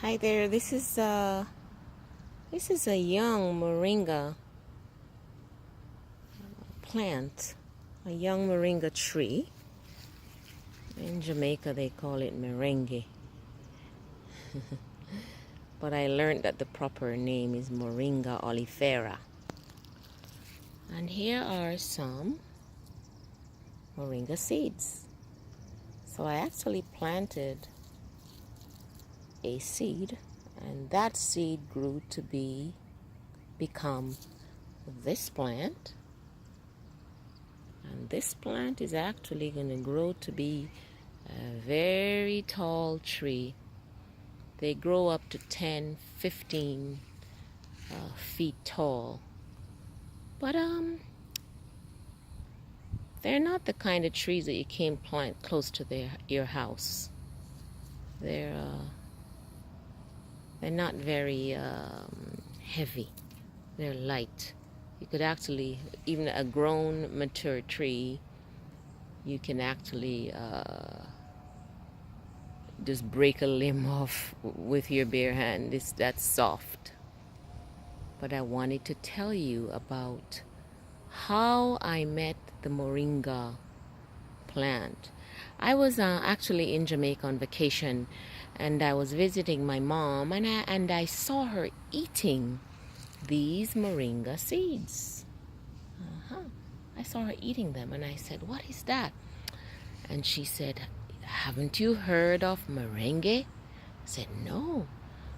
Hi there. This is a young moringa plant, a young moringa tree. In Jamaica, they call it merengue, but I learned that the proper name is Moringa oleifera. And here are some moringa seeds. So I actually planted a seed, and that seed grew to become this plant. And this plant is actually going to grow to be a very tall tree. They grow up to 10, 15 feet tall. But they're not the kind of trees that you can plant close to your house. They're not very heavy. They're light. You could actually, even a grown mature tree, you can actually just break a limb off with your bare hand. That's soft. But I wanted to tell you about how I met the moringa plant. I was actually in Jamaica on vacation, and I was visiting my mom, and I saw her eating these moringa seeds. I saw her eating them, and I said, "What is that?" And she said, "Haven't you heard of merengue?" I said, "No."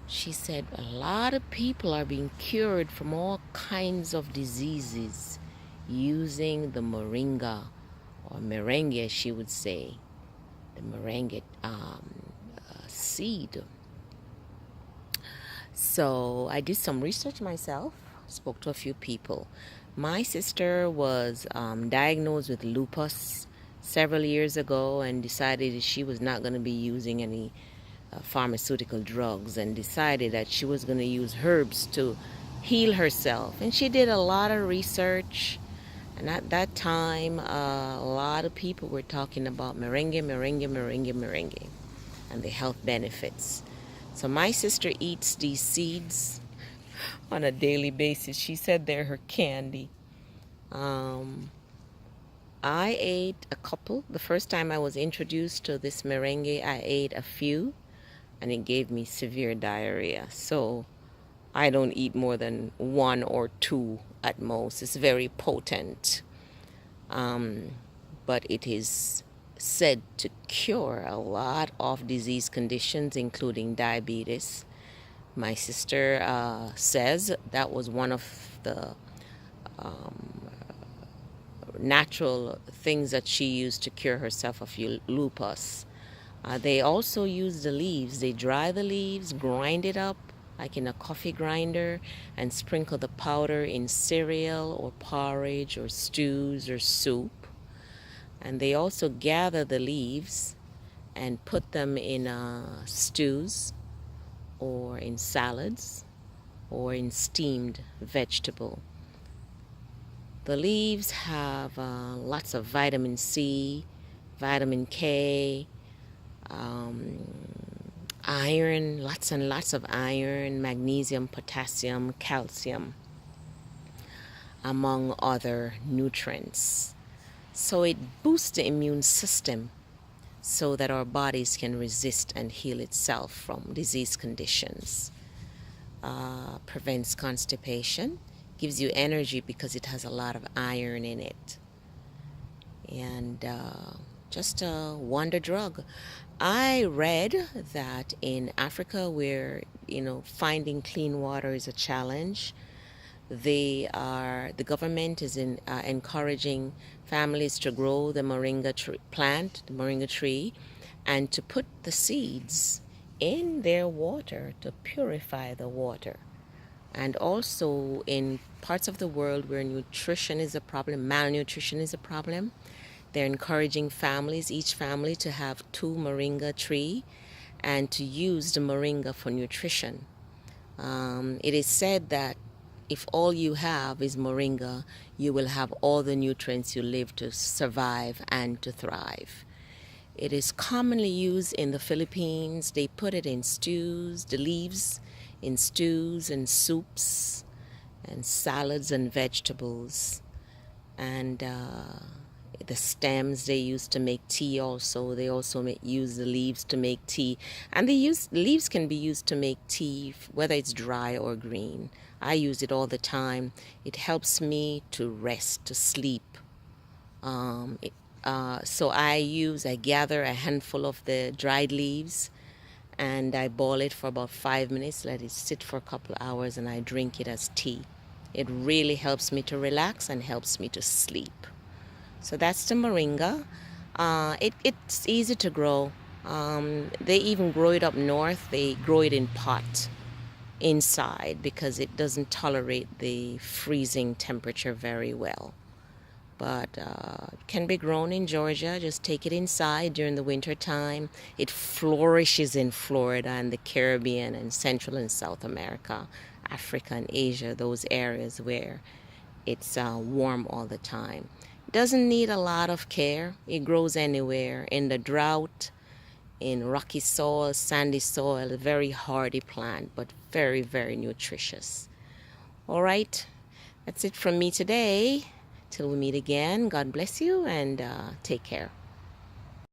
She said, "A lot of people are being cured from all kinds of diseases using the moringa, or merengue, she would say, the merengue seed." So I did some research myself, spoke to a few people. My sister was diagnosed with lupus several years ago and decided she was not going to be using any pharmaceutical drugs, and decided that she was going to use herbs to heal herself. And she did a lot of research. And at that time, a lot of people were talking about merengue, merengue, merengue, merengue, and the health benefits. So my sister eats these seeds on a daily basis. She said they're her candy. I ate a couple. The first time I was introduced to this merengue, I ate a few, and it gave me severe diarrhea. So I don't eat more than one or two at most. It's very potent. But it is said to cure a lot of disease conditions, including diabetes. My sister says that was one of the natural things that she used to cure herself of lupus. They also use the leaves. They dry the leaves, grind it up like in a coffee grinder, and sprinkle the powder in cereal or porridge or stews or soup. And they also gather the leaves and put them in stews or in salads or in steamed vegetable. The leaves have lots of vitamin C, vitamin K, iron, lots and lots of iron, magnesium, potassium, calcium, among other nutrients. So it boosts the immune system so that our bodies can resist and heal itself from disease conditions. Prevents constipation, gives you energy because it has a lot of iron in it. And just a wonder drug. I read that in Africa, where finding clean water is a challenge, the government is encouraging families to grow the moringa plant, the moringa tree, and to put the seeds in their water to purify the water. And also in parts of the world where nutrition is a problem, malnutrition is a problem, they're encouraging families, each family, to have 2 moringa tree and to use the moringa for nutrition. It is said that if all you have is moringa, you will have all the nutrients you live to survive and to thrive. It is commonly used in the Philippines. They put it in stews, the leaves in stews and soups and salads and vegetables. And the stems they use to make tea also. They also use the leaves to make tea. And leaves can be used to make tea, whether it's dry or green. I use it all the time. It helps me to rest, to sleep. So I gather a handful of the dried leaves and I boil it for about 5 minutes, let it sit for a couple of hours, and I drink it as tea. It really helps me to relax and helps me to sleep. So that's the moringa. It's easy to grow. They even grow it up north. They grow it in pot inside because it doesn't tolerate the freezing temperature very well. But can be grown in Georgia. Just take it inside during the winter time. It flourishes in Florida and the Caribbean and Central and South America, Africa and Asia, those areas where it's warm all the time. Doesn't need a lot of care. It grows anywhere, in the drought, in rocky soil, sandy soil. A very hardy plant, but very, very nutritious. All right, that's it from me today. Till we meet again, God bless you and take care.